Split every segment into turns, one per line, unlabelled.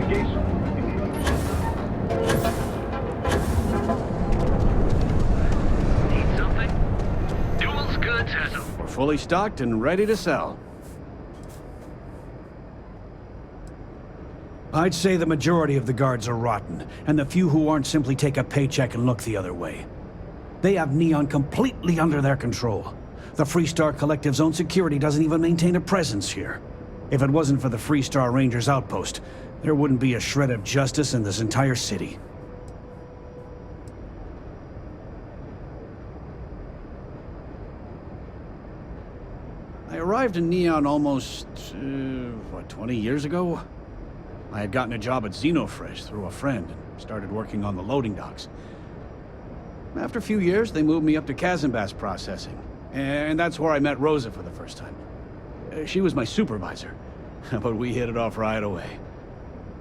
Need something? Duel's goods has a...
We're fully stocked and ready to sell. I'd say the majority of the guards are rotten, and the few who aren't simply take a paycheck and look the other way. They have Neon completely under their control. The Freestar Collective's own security doesn't even maintain a presence here. If it wasn't for the Freestar Rangers outpost, there wouldn't be a shred of justice in this entire city. I arrived in Neon almost, 20 years ago? I had gotten a job at Xenofresh through a friend and started working on the loading docks. After a few years, they moved me up to Kazanbas processing, and that's where I met Rosa for the first time. She was my supervisor, but we hit it off right away.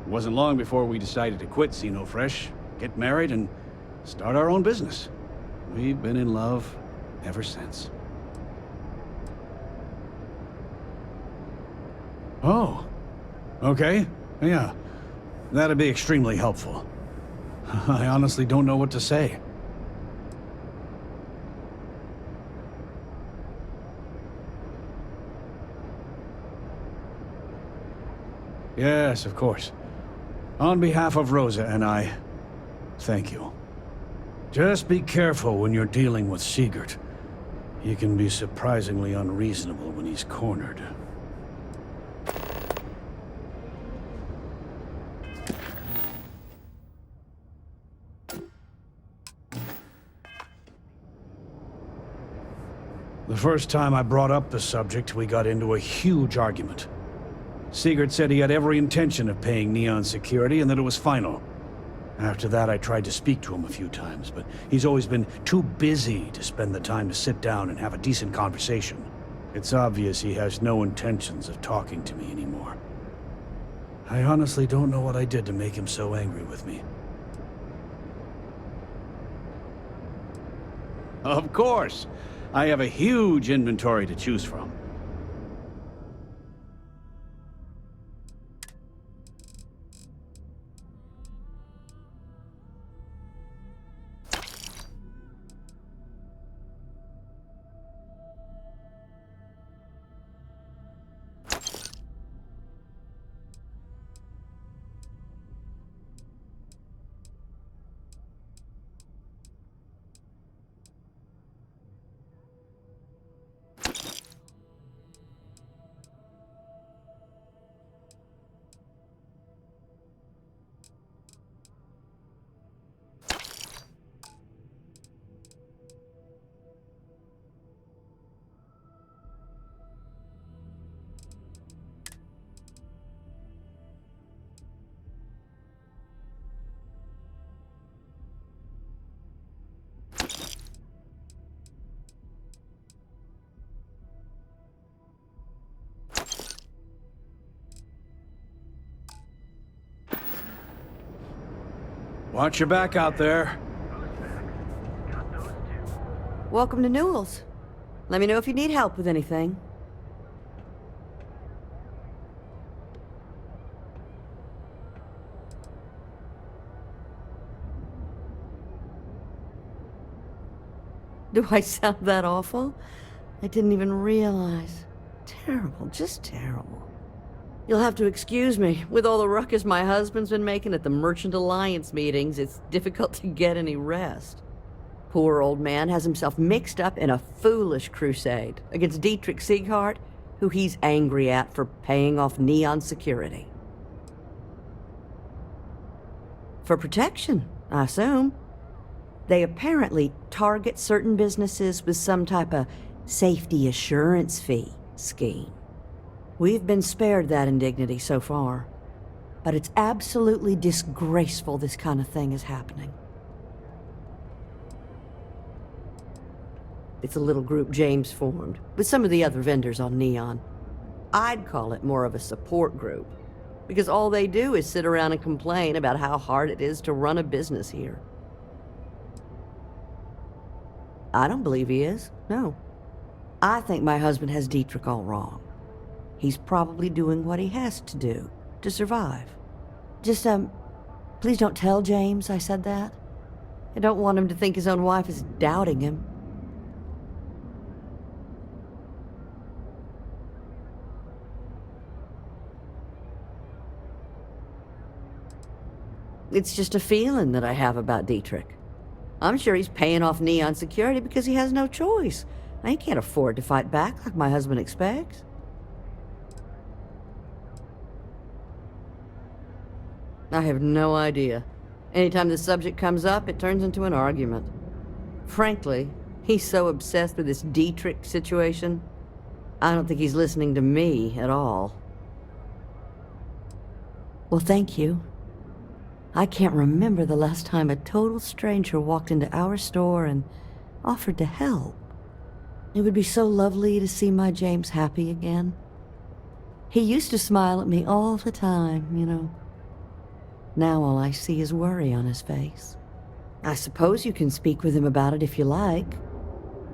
It wasn't long before we decided to quit Xenofresh, get married, and start our own business. We've been in love ever since. Oh, okay. Yeah, that'd be extremely helpful. I honestly don't know what to say. Yes, of course. On behalf of Rosa and I, thank you. Just be careful when you're dealing with Sigurd. He can be surprisingly unreasonable when he's cornered. The first time I brought up the subject, we got into a huge argument. Sigurd said he had every intention of paying Neon security and that it was final. After that, I tried to speak to him a few times, but he's always been too busy to spend the time to sit down and have a decent conversation. It's obvious he has no intentions of talking to me anymore. I honestly don't know what I did to make him so angry with me. Of course! I have a huge inventory to choose from. Watch your back out there.
Welcome to Newell's. Let me know if you need help with anything. Do I sound that awful? I didn't even realize. Terrible, just terrible. You'll have to excuse me. With all the ruckus my husband's been making at the Merchant Alliance meetings, it's difficult to get any rest. Poor old man has himself mixed up in a foolish crusade against Dietrich Sieghart, who he's angry at for paying off Neon security. For protection, I assume. They apparently target certain businesses with some type of safety assurance fee scheme. We've been spared that indignity so far, but it's absolutely disgraceful this kind of thing is happening. It's a little group James formed, with some of the other vendors on Neon. I'd call it more of a support group, because all they do is sit around and complain about how hard it is to run a business here. I don't believe he is, no. I think my husband has Dietrich all wrong. He's probably doing what he has to do to survive. Just, please don't tell James I said that. I don't want him to think his own wife is doubting him. It's just a feeling that I have about Dietrich. I'm sure he's paying off Neon security because he has no choice. I can't afford to fight back like my husband expects. I have no idea. Anytime the subject comes up, it turns into an argument. Frankly, he's so obsessed with this Dietrich situation, I don't think he's listening to me at all. Well, thank you. I can't remember the last time a total stranger walked into our store and offered to help. It would be so lovely to see my James happy again. He used to smile at me all the time, you know. Now all I see is worry on his face. I suppose you can speak with him about it if you like.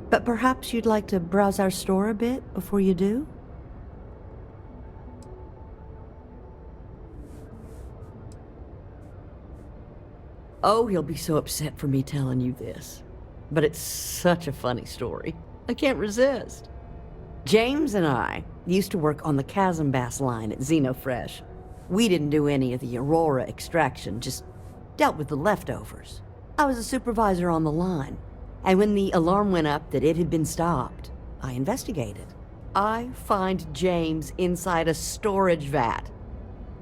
But perhaps you'd like to browse our store a bit before you do? Oh, he'll be so upset for me telling you this. But it's such a funny story. I can't resist. James and I used to work on the Chasm Bass line at Xenofresh. We didn't do any of the Aurora extraction, just dealt with the leftovers. I was a supervisor on the line, and when the alarm went up that it had been stopped, I investigated. I find James inside a storage vat,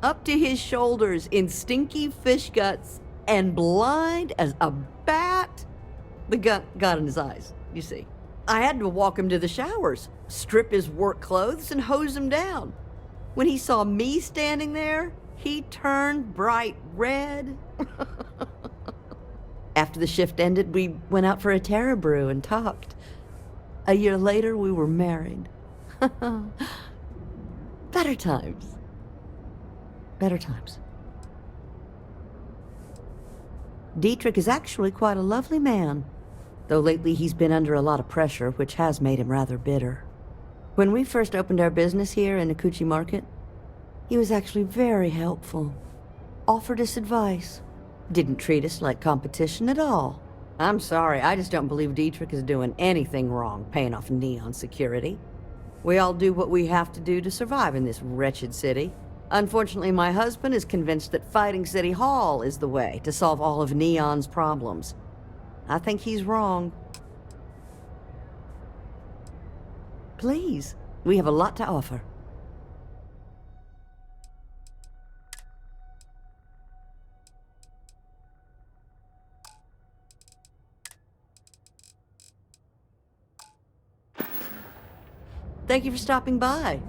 up to his shoulders in stinky fish guts, and blind as a bat. The gut got in his eyes, you see. I had to walk him to the showers, strip his work clothes, and hose him down. When he saw me standing there, he turned bright red. After the shift ended, we went out for a Terra brew and talked. A year later, we were married. Better times. Better times. Dietrich is actually quite a lovely man, though lately he's been under a lot of pressure, which has made him rather bitter. When we first opened our business here in Akuchi Market, he was actually very helpful. Offered us advice. Didn't treat us like competition at all. I'm sorry, I just don't believe Dietrich is doing anything wrong paying off Neon security. We all do what we have to do to survive in this wretched city. Unfortunately, my husband is convinced that fighting City Hall is the way to solve all of Neon's problems. I think he's wrong. Please, we have a lot to offer. Thank you for stopping by.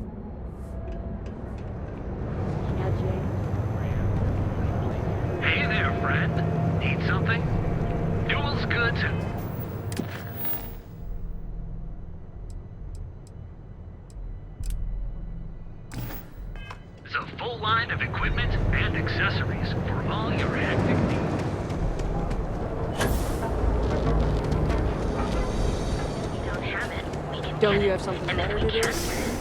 Hey there, friend. Need something? Duel's good. There's a full line of equipment and accessories for all your hectic needs.
You don't have it. We can
Don't
get
you
it.
have something
And then
better
we
to do?
can.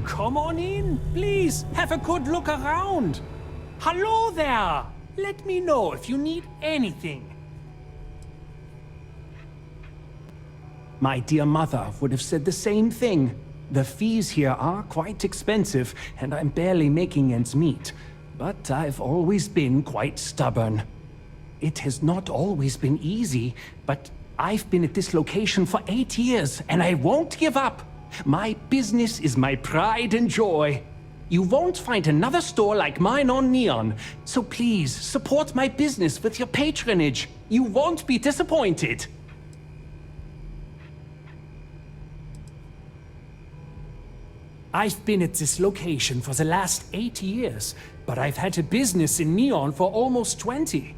Come on in, please. Have a good look around. Hello there. Let me know if you need anything. My dear mother would have said the same thing. The fees here are quite expensive, and I'm barely making ends meet. But I've always been quite stubborn. It has not always been easy, but I've been at this location for 8 years, and I won't give up. My business is my pride and joy. You won't find another store like mine on Neon, so please support my business with your patronage. You won't be disappointed. I've been at this location for the last 8 years, but I've had a business in Neon for almost 20.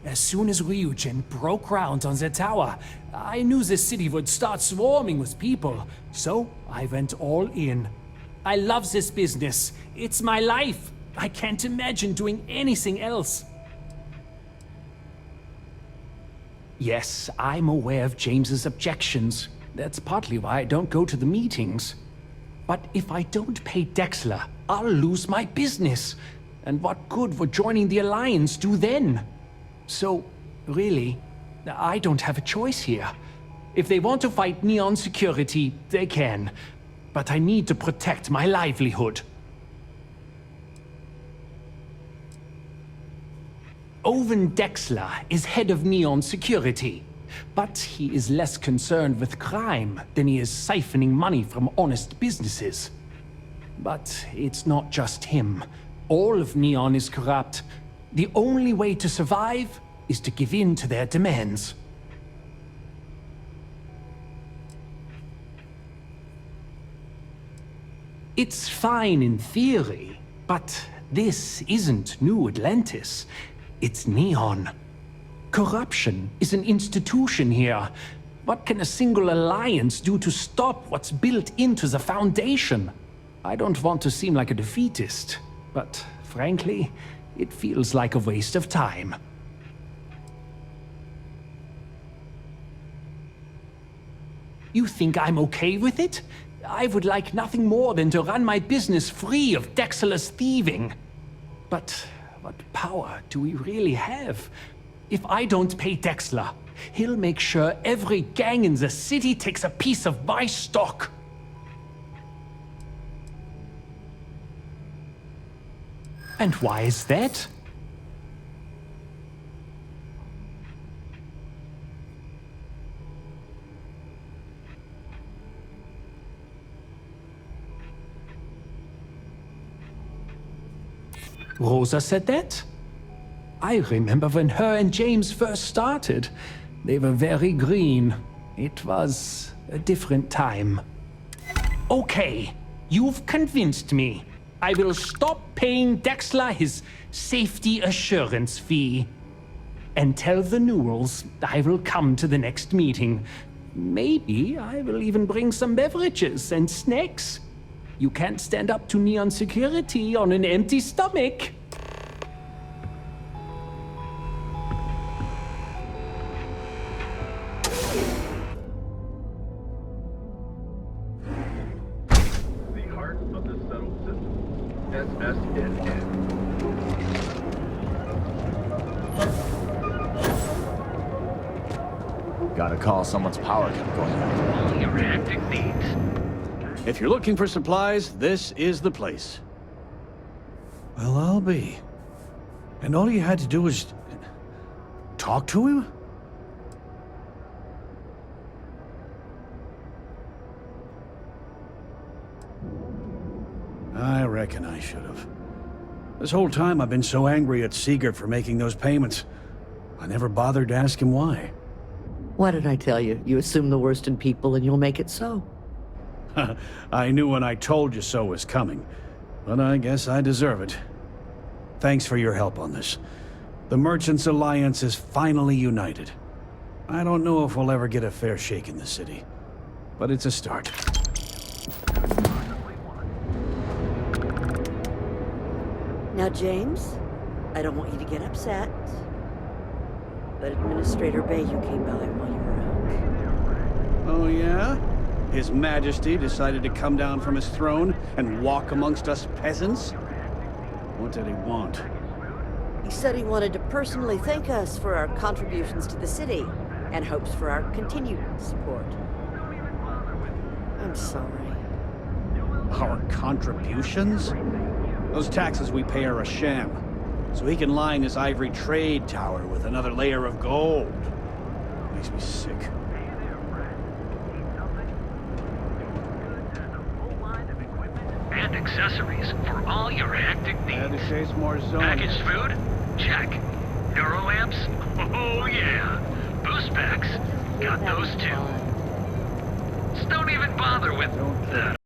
As soon as Ryujin broke ground on the tower, I knew the city would start swarming with people, so I went all in. I love this business. It's my life. I can't imagine doing anything else. Yes, I'm aware of James's objections. That's partly why I don't go to the meetings. But if I don't pay Dexler, I'll lose my business. And what good would joining the Alliance do then? So, really, I don't have a choice here. If they want to fight Neon Security, they can. But I need to protect my livelihood. Owen Dexler is head of Neon Security. But he is less concerned with crime than he is siphoning money from honest businesses. But it's not just him. All of Neon is corrupt. The only way to survive is to give in to their demands. It's fine in theory, but this isn't New Atlantis. It's Neon. Corruption is an institution here. What can a single alliance do to stop what's built into the foundation? I don't want to seem like a defeatist, but frankly, it feels like a waste of time. You think I'm okay with it? I would like nothing more than to run my business free of Dexter's thieving. But what power do we really have? If I don't pay Dexter, he'll make sure every gang in the city takes a piece of my stock. And why is that? Rosa said that? I remember when her and James first started. They were very green. It was a different time. Okay, you've convinced me. I will stop paying Dexter his safety assurance fee. And tell the Newells I will come to the next meeting. Maybe I will even bring some beverages and snacks. You can't stand up to Neon Security on an empty stomach.
The heart of the settled system. SSNN.
Gotta call, someone's power kept going out.
All your hectic needs.
If you're looking for supplies, this is the place. Well, I'll be. And all you had to do was talk to him? I reckon I should have. This whole time I've been so angry at Seeger for making those payments. I never bothered to ask him why.
What did I tell you? You assume the worst in people and you'll make it so.
I knew when I told you so was coming, but I guess I deserve it. Thanks for your help on this. The Merchants Alliance is finally united. I don't know if we'll ever get a fair shake in the city, but it's a start.
Now, James, I don't want you to get upset, but Administrator Bayou came by while you were out.
Oh, yeah? His Majesty decided to come down from his throne and walk amongst us peasants? What did he want?
He said he wanted to personally thank us for our contributions to the city and hopes for our continued support. I'm sorry.
Our contributions? Those taxes we pay are a sham, so he can line his ivory trade tower with another layer of gold. Makes me sick.
And accessories for all your hectic
Had to
needs.
chase more zones.
Packaged food? Check. Neuroamps? Oh yeah. Boost packs? Got those too. Just don't even bother with
Don't
the